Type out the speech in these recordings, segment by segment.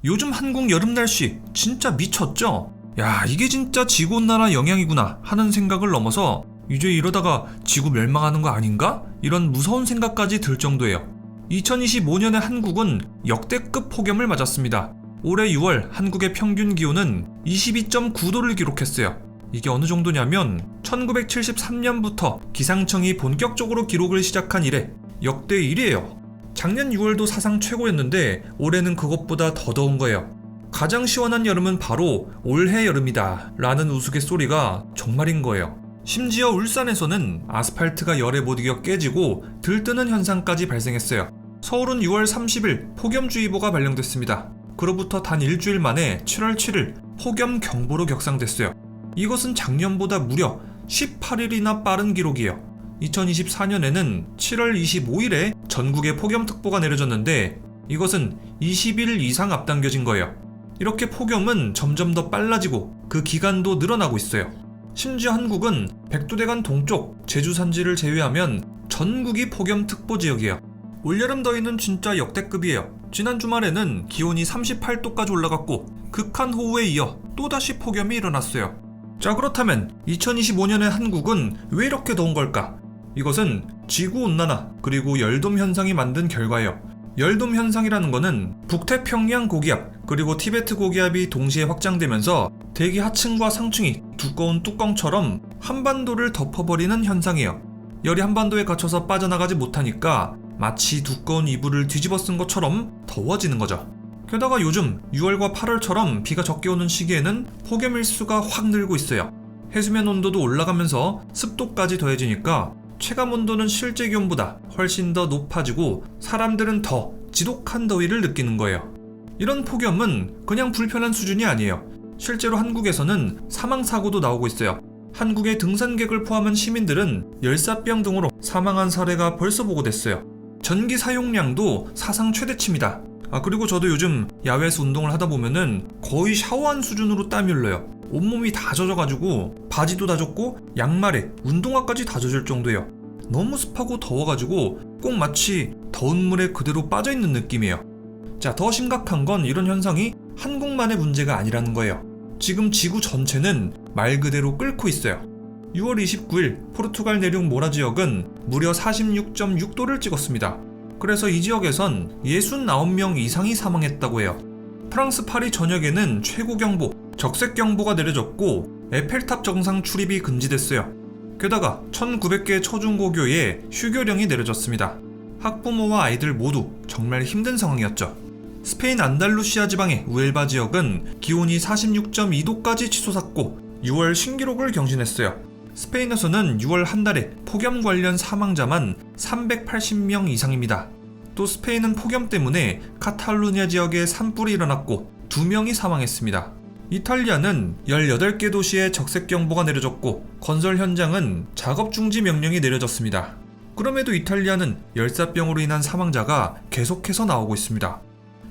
요즘 한국 여름 날씨 진짜 미쳤죠? 야, 이게 진짜 지구온난화 영향이구나 하는 생각을 넘어서 이제 이러다가 지구 멸망하는 거 아닌가? 이런 무서운 생각까지 들 정도예요. 2025년에 한국은 역대급 폭염을 맞았습니다. 올해 6월 한국의 평균 기온은 22.9도를 기록했어요. 이게 어느 정도냐면 1973년부터 기상청이 본격적으로 기록을 시작한 이래 역대 1위예요. 작년 6월도 사상 최고였는데 올해는 그것보다 더 더운 거예요. 가장 시원한 여름은 바로 올해 여름이다 라는 우스갯소리가 정말인 거예요. 심지어 울산에서는 아스팔트가 열에 못 이겨 깨지고 들뜨는 현상까지 발생했어요. 서울은 6월 30일 폭염주의보가 발령됐습니다. 그로부터 단 일주일 만에 7월 7일 폭염경보로 격상됐어요. 이것은 작년보다 무려 18일이나 빠른 기록이에요. 2024년에는 7월 25일에 전국에 폭염특보가 내려졌는데 이것은 20일 이상 앞당겨진 거예요. 이렇게 폭염은 점점 더 빨라지고 그 기간도 늘어나고 있어요. 심지어 한국은 백두대간 동쪽 제주 산지를 제외하면 전국이 폭염특보 지역이에요. 올여름 더위는 진짜 역대급이에요. 지난 주말에는 기온이 38도까지 올라갔고 극한호우에 이어 또다시 폭염이 일어났어요. 자, 그렇다면 2025년의 한국은 왜 이렇게 더운 걸까? 이것은 지구온난화 그리고 열돔 현상이 만든 결과예요. 열돔 현상이라는 거는 북태평양 고기압 그리고 티베트 고기압이 동시에 확장되면서 대기 하층과 상층이 두꺼운 뚜껑처럼 한반도를 덮어버리는 현상이에요. 열이 한반도에 갇혀서 빠져나가지 못하니까 마치 두꺼운 이불을 뒤집어 쓴 것처럼 더워지는 거죠. 게다가 요즘 6월과 8월처럼 비가 적게 오는 시기에는 폭염 일수가 확 늘고 있어요. 해수면 온도도 올라가면서 습도까지 더해지니까 체감 온도는 실제 기온보다 훨씬 더 높아지고 사람들은 더 지독한 더위를 느끼는 거예요. 이런 폭염은 그냥 불편한 수준이 아니에요. 실제로 한국에서는 사망사고도 나오고 있어요. 한국의 등산객을 포함한 시민들은 열사병 등으로 사망한 사례가 벌써 보고됐어요. 전기 사용량도 사상 최대치입니다. 그리고 저도 요즘 야외에서 운동을 하다 보면은 거의 샤워한 수준으로 땀이 흘러요. 온몸이 다 젖어가지고 바지도 다 젖고 양말에 운동화까지 다 젖을 정도예요. 너무 습하고 더워가지고 꼭 마치 더운 물에 그대로 빠져있는 느낌이에요. 자, 더 심각한 건 이런 현상이 한국만의 문제가 아니라는 거예요. 지금 지구 전체는 말 그대로 끓고 있어요. 6월 29일 포르투갈 내륙 모라 지역은 무려 46.6도를 찍었습니다. 그래서 이 지역에선 69명 이상이 사망했다고 해요. 프랑스 파리 전역에는 최고경보, 적색경보가 내려졌고 에펠탑 정상 출입이 금지됐어요. 게다가 1900개 초중고교에 휴교령이 내려졌습니다. 학부모와 아이들 모두 정말 힘든 상황이었죠. 스페인 안달루시아 지방의 우엘바 지역은 기온이 46.2도까지 치솟았고 6월 신기록을 경신했어요. 스페인에서는 6월 한 달에 폭염 관련 사망자만 380명 이상입니다. 또 스페인은 폭염 때문에 카탈루냐 지역에 산불이 일어났고 2명이 사망했습니다. 이탈리아는 18개 도시에 적색경보가 내려졌고 건설 현장은 작업 중지 명령이 내려졌습니다. 그럼에도 이탈리아는 열사병으로 인한 사망자가 계속해서 나오고 있습니다.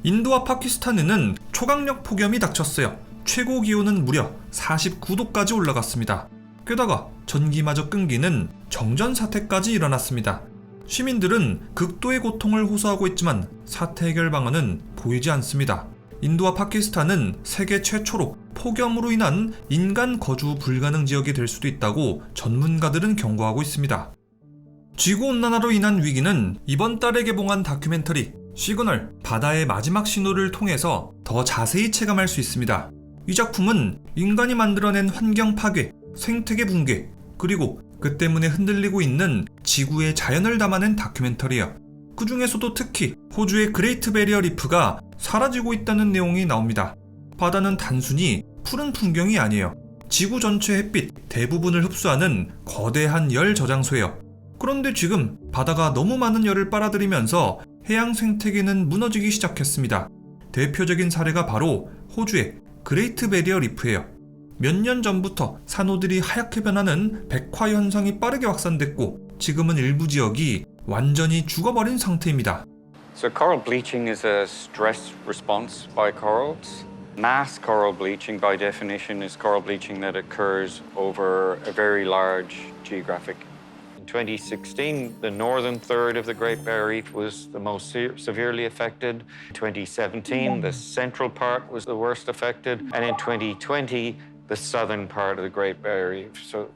인도와 파키스탄에는 초강력 폭염이 닥쳤어요. 최고 기온은 무려 49도까지 올라갔습니다. 게다가 전기마저 끊기는 정전사태까지 일어났습니다. 시민들은 극도의 고통을 호소하고 있지만 사태 해결 방안은 보이지 않습니다. 인도와 파키스탄은 세계 최초로 폭염으로 인한 인간 거주 불가능 지역이 될 수도 있다고 전문가들은 경고하고 있습니다. 지구온난화로 인한 위기는 이번 달에 개봉한 다큐멘터리 시그널 바다의 마지막 신호를 통해서 더 자세히 체감할 수 있습니다. 이 작품은 인간이 만들어낸 환경 파괴, 생태계 붕괴, 그리고 그 때문에 흔들리고 있는 지구의 자연을 담아낸 다큐멘터리예요. 그 중에서도 특히 호주의 그레이트 베리어 리프가 사라지고 있다는 내용이 나옵니다. 바다는 단순히 푸른 풍경이 아니에요. 지구 전체 햇빛 대부분을 흡수하는 거대한 열 저장소예요. 그런데 지금 바다가 너무 많은 열을 빨아들이면서 해양 생태계는 무너지기 시작했습니다. 대표적인 사례가 바로 호주의 그레이트 베리어 리프예요. 몇 년 전부터 산호들이 하얗게 변하는 백화 현상이 빠르게 확산됐고 지금은 일부 지역이 완전히 죽어버린 상태입니다. So coral bleaching is a stress response by corals. Mass coral bleaching by definition is coral bleaching that occurs over a very large geographic In 2016, the northern third of the Great Barrier Reef was the most severely affected. In 2017, the central part was the worst affected. And in 2020, the southern part of the Great Barrier Reef. So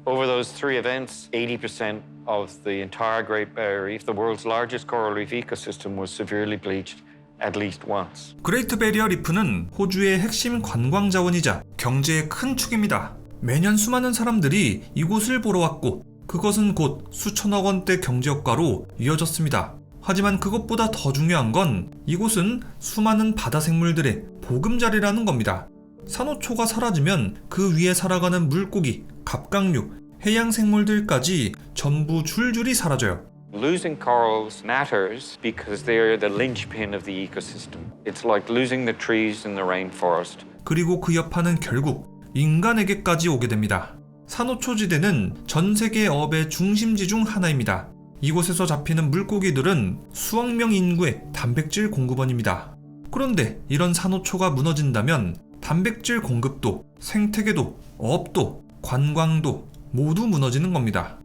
over those three events, 80% of the entire Great Barrier Reef, the world's largest coral reef ecosystem, was severely bleached at least once. 그레이트 베리어 리프는 호주의 핵심 관광 자원이자 경제의 큰 축입니다. 매년 수많은 사람들이 이곳을 보러 왔고 그것은 곧 수천억 원대 경제 효과로 이어졌습니다. 하지만 그것보다 더 중요한 건 이곳은 수많은 바다 생물들의 보금자리라는 겁니다. 산호초가 사라지면 그 위에 살아가는 물고기, 갑각류, 해양 생물들까지 전부 줄줄이 사라져요. Losing corals matters because they are the linchpin of the ecosystem. It's like losing the trees in the rainforest. 그리고 그 여파는 결국 인간에게까지 오게 됩니다. 산호초지대는 전 세계 어업의 중심지 중 하나입니다. 이곳에서 잡히는 물고기들은 수억 명 인구의 단백질 공급원입니다. 그런데 이런 산호초가 무너진다면 단백질 공급도, 생태계도, 어업도, 관광도 모두 무너지는 겁니다.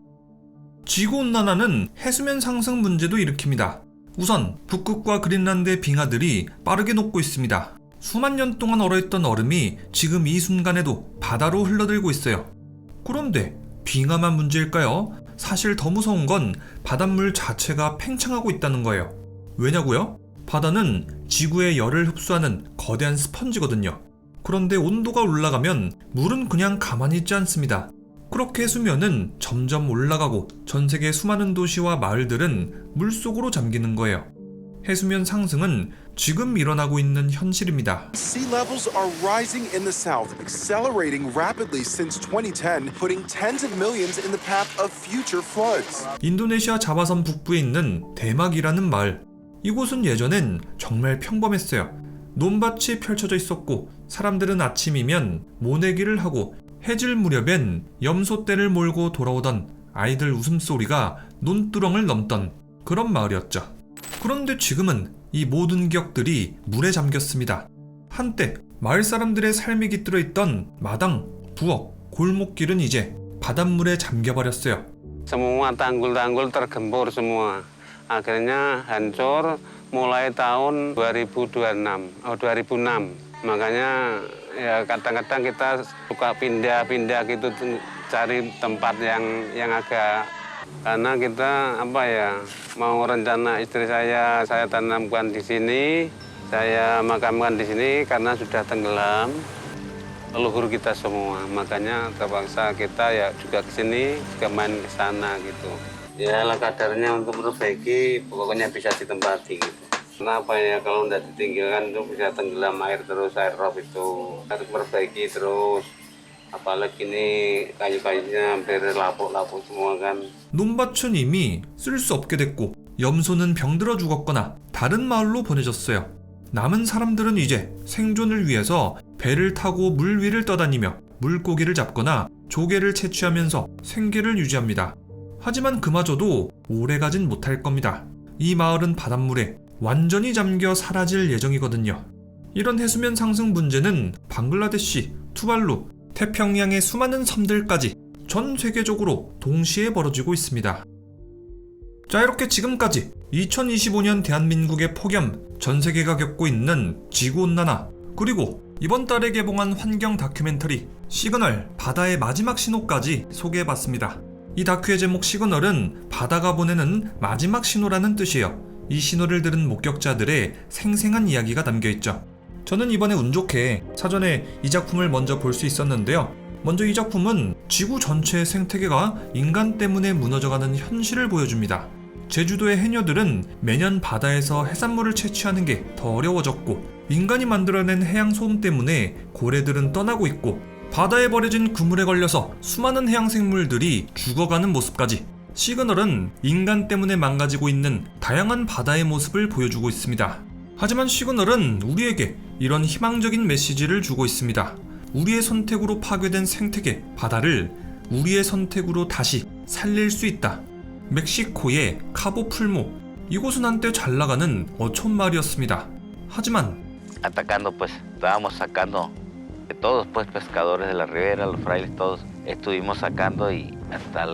지구온난화는 해수면 상승 문제도 일으킵니다. 우선 북극과 그린란드의 빙하들이 빠르게 녹고 있습니다. 수만 년 동안 얼어있던 얼음이 지금 이 순간에도 바다로 흘러들고 있어요. 그런데 빙하만 문제일까요? 사실 더 무서운 건 바닷물 자체가 팽창하고 있다는 거예요. 왜냐고요? 바다는 지구의 열을 흡수하는 거대한 스펀지거든요. 그런데 온도가 올라가면 물은 그냥 가만히 있지 않습니다. 그렇게 수면은 점점 올라가고 전 세계 수많은 도시와 마을들은 물속으로 잠기는 거예요. 해수면 상승은 지금 일어나고 있는 현실입니다. Sea levels are rising in the south, accelerating rapidly since 2010, putting tens of millions in the path of future floods. 인도네시아 자바섬 북부에 있는 대막이라는 마을. 이곳은 예전엔 정말 평범했어요. 논밭이 펼쳐져 있었고 사람들은 아침이면 모내기를 하고 해질 무렵엔 염소떼를 몰고 돌아오던 아이들 웃음소리가 논두렁을 넘던 그런 마을이었죠. 그런데 지금은 이 모든 기억들이 물에 잠겼습니다. 한때 마을 사람들의 삶이 깃들어 있던 마당, 부엌, 골목길은 이제 바닷물에 잠겨버렸어요. Semua tanggul-tanggul tergempur semua. Akhirnya hancur mulai tahun 2006. Makanya ya kadang-kadang kita suka pindah-pindah gitu cari tempat yang agak karena kita mau rencana istri saya tanamkan di sini, saya makamkan di sini karena sudah tenggelam leluhur kita semua. Makanya terpaksa kita ya juga ke sini, juga main ke sana gitu. Ya lah kadarnya untuk memperbaiki pokoknya bisa ditempati gitu. Kenapa ya kalau udah ditinggalkan itu bisa tenggelam air terus, air rob itu harus perbaiki terus. apalagi ini kayu-kayunya hampir lapuk-lapuk semua kan. 논밭은 이미 쓸 수 없게 됐고 염소는 병들어 죽었거나 다른 마을로 보내졌어요. 남은 사람들은 이제 생존을 위해서 배를 타고 물 위를 떠다니며 물고기를 잡거나 조개를 채취하면서 생계를 유지합니다. 하지만 그마저도 오래가진 못할 겁니다. 이 마을은 바닷물에 완전히 잠겨 사라질 예정이거든요. 이런 해수면 상승 문제는 방글라데시, 투발루, 태평양의 수많은 섬들까지 전 세계적으로 동시에 벌어지고 있습니다. 자, 이렇게 지금까지 2025년 대한민국의 폭염, 전 세계가 겪고 있는 지구온난화, 그리고 이번 달에 개봉한 환경 다큐멘터리 시그널 바다의 마지막 신호까지 소개해봤습니다. 이 다큐의 제목 시그널은 바다가 보내는 마지막 신호라는 뜻이에요. 이 신호를 들은 목격자들의 생생한 이야기가 담겨있죠. 저는 이번에 운 좋게 사전에 이 작품을 먼저 볼 수 있었는데요. 먼저 이 작품은 지구 전체의 생태계가 인간 때문에 무너져가는 현실을 보여줍니다. 제주도의 해녀들은 매년 바다에서 해산물을 채취하는 게 더 어려워졌고, 인간이 만들어낸 해양 소음 때문에 고래들은 떠나고 있고, 바다에 버려진 그물에 걸려서 수많은 해양 생물들이 죽어가는 모습까지 시그널은 인간 때문에 망가지고 있는 다양한 바다의 모습을 보여주고 있습니다. 하지만 시그널은 우리에게 이런 희망적인 메시지를 주고 있습니다. 우리의 선택으로 파괴된 생태계, 바다를 우리의 선택으로 다시 살릴 수 있다. 멕시코의 카보 풀모, 이곳은 한때 잘 나가는 어촌마을이었습니다. 하지만 atacando, pues estábamos sacando todos, pues pescadores de la ribera, los frailes, todos estuvimos sacando y hasta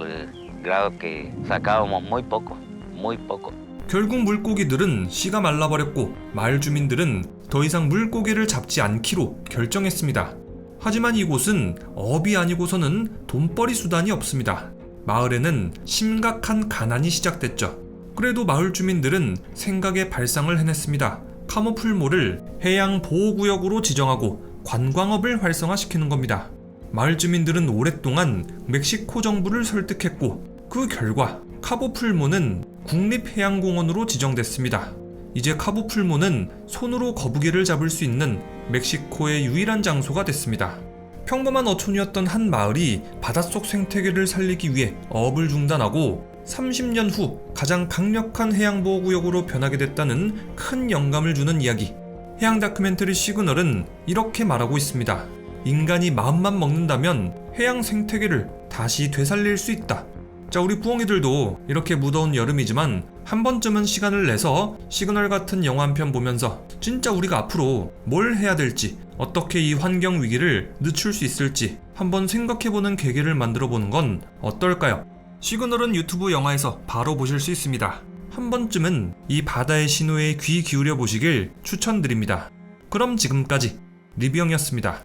grado que sacábamos muy poco, muy poco. 결국 물고기들은 씨가 말라버렸고 마을 주민들은 더 이상 물고기를 잡지 않기로 결정했습니다. 하지만 이곳은 업이 아니고서는 돈벌이 수단이 없습니다. 마을에는 심각한 가난이 시작됐죠. 그래도 마을 주민들은 생각의 발상을 해냈습니다. 카모풀모를 해양 보호구역으로 지정하고 관광업을 활성화시키는 겁니다. 마을 주민들은 오랫동안 멕시코 정부를 설득했고 그 결과 카보풀모는 국립해양공원으로 지정됐습니다. 이제 카보풀모는 손으로 거북이를 잡을 수 있는 멕시코의 유일한 장소가 됐습니다. 평범한 어촌이었던 한 마을이 바닷속 생태계를 살리기 위해 어업을 중단하고 30년 후 가장 강력한 해양보호구역으로 변하게 됐다는 큰 영감을 주는 이야기. 해양 다큐멘터리 시그널은 이렇게 말하고 있습니다. 인간이 마음만 먹는다면 해양 생태계를 다시 되살릴 수 있다. 자, 우리 부엉이들도 이렇게 무더운 여름이지만 한 번쯤은 시간을 내서 시그널 같은 영화 한 편 보면서 진짜 우리가 앞으로 뭘 해야 될지, 어떻게 이 환경 위기를 늦출 수 있을지 한번 생각해보는 계기를 만들어보는 건 어떨까요? 시그널은 유튜브 영화에서 바로 보실 수 있습니다. 한 번쯤은 이 바다의 신호에 귀 기울여 보시길 추천드립니다. 그럼 지금까지 리뷰형이었습니다.